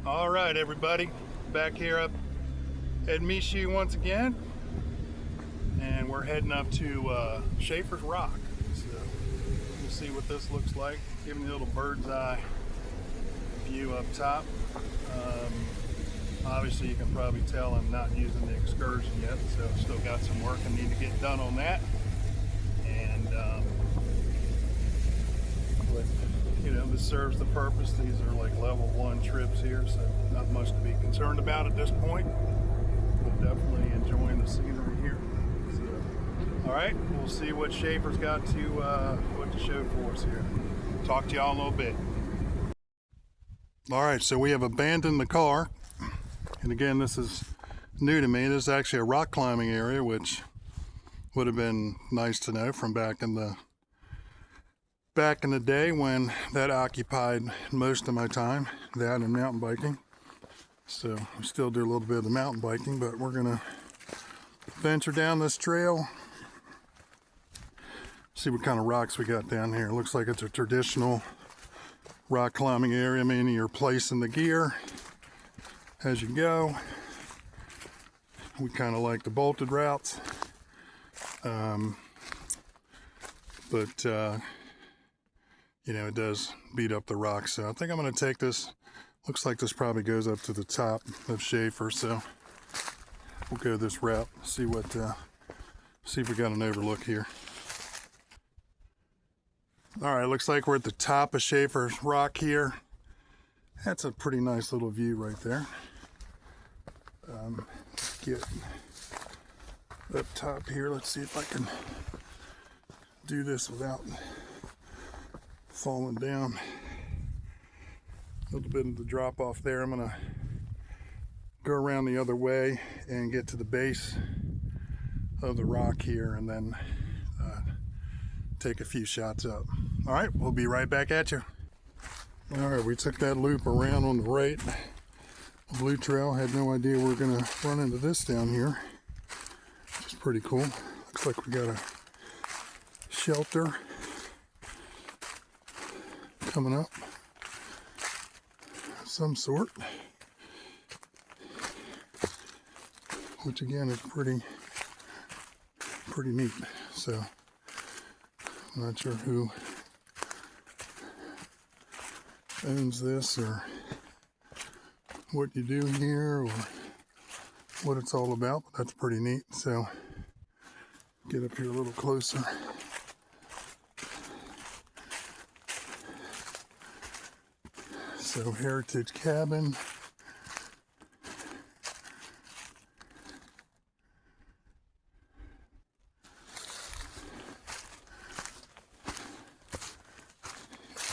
All right, everybody, back here up at Michi once again, and we're heading up to Shaffer's Rock. So we'll see what this looks like. Giving you a little bird's eye view up top. Obviously, you can probably tell I'm not using the excursion yet, so I've still got some work I need to get done on that. And but you know, this serves the purpose. These are like level 1 trips here, so not much to be concerned about at this point, but definitely enjoying the scenery here. So, all right, we'll see what Shaffer's got to show for us here. Talk to y'all in a little bit. All right, so we have abandoned the car, and again, this is new to me. This is actually a rock climbing area, which would have been nice to know from back in the day when that occupied most of my time, that and mountain biking. So we still do a little bit of the mountain biking, but we're gonna venture down this trail, see what kind of rocks we got down here. It looks like it's a traditional rock climbing area, meaning you're placing the gear as you go. We kind of like the bolted routes, but you know, it does beat up the rocks. So I think I'm going to take this. Looks like this probably goes up to the top of Shaffer, so we'll go this route. See if we got an overlook here. All right, looks like we're at the top of Shaffer's Rock here. That's a pretty nice little view right there. Get up top here. Let's see if I can do this without falling down. A little bit of the drop off there. I'm gonna go around the other way and get to the base of the rock here, and then take a few shots up. All right, we'll be right back at you. All right, we took that loop around on the right. Blue trail, had no idea we were gonna run into this down here, which is pretty cool. Looks like we got a shelter coming up of some sort, which again is pretty neat. So I'm not sure who owns this or what you do here or what it's all about, but that's pretty neat. So get up here a little closer. So heritage cabin.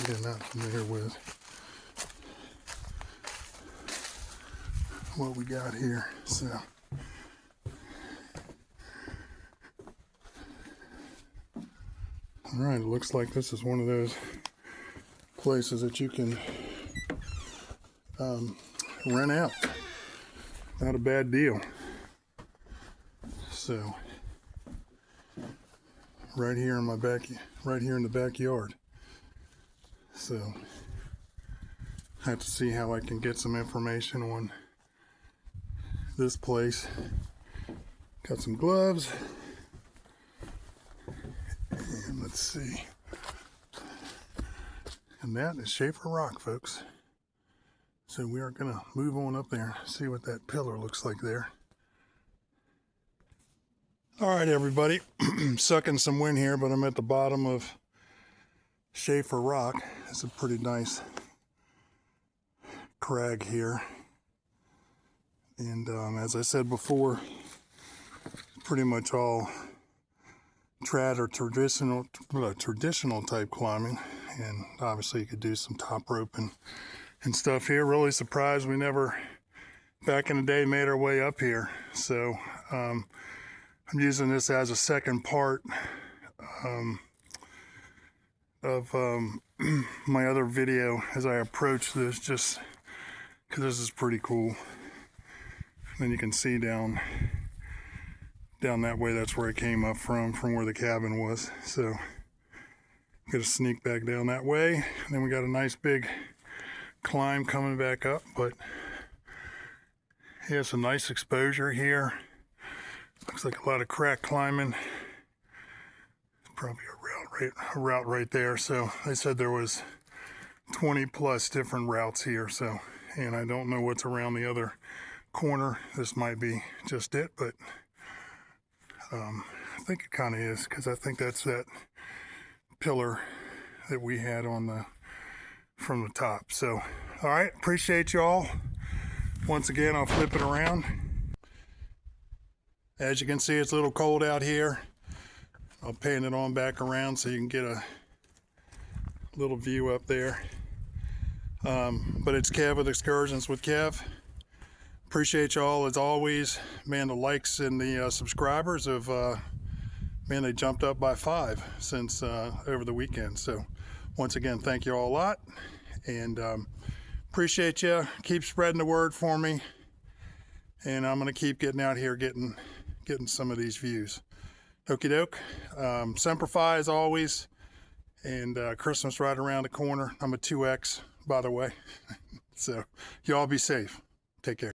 Again, not familiar with what we got here. So all right, it looks like this is one of those places that you can rent out. Not a bad deal. So right here in the backyard. So I have to see how I can get some information on this place. Got some gloves, and let's see. And that is Shaffer Rock, folks. So we are gonna move on up there, see what that pillar looks like there. All right, everybody, sucking some wind here, but I'm at the bottom of Shaffer Rock. It's a pretty nice crag here. And as I said before, pretty much all trad or traditional type climbing. And obviously you could do some top rope and stuff here. Really surprised we never, back in the day, made our way up here. So I'm using this as a second part of my other video as I approach this, just because this is pretty cool. And then you can see down that way, that's where I came up from where the cabin was. So got to sneak back down that way. And then we got a nice big climb coming back up, but he has a nice exposure here. Looks like a lot of crack climbing. Probably a route right there. So they said there was 20 plus different routes here. So, and I don't know what's around the other corner. This might be just it, but I think it kind of is, because I think that's that pillar that we had on the from the top. So, all right, appreciate y'all. Once again, I'll flip it around. As you can see, it's a little cold out here. I'll pan it on back around so you can get a little view up there. But it's Kev with Excursions with Kev. Appreciate y'all as always. Man, the likes and the subscribers have, man, they jumped up by 5 since over the weekend. So once again, thank you all a lot. And appreciate you. Keep spreading the word for me. And I'm going to keep getting out here getting some of these views. Okie doke. Semper Fi as always. And Christmas right around the corner. I'm a 2X, by the way. So y'all be safe. Take care.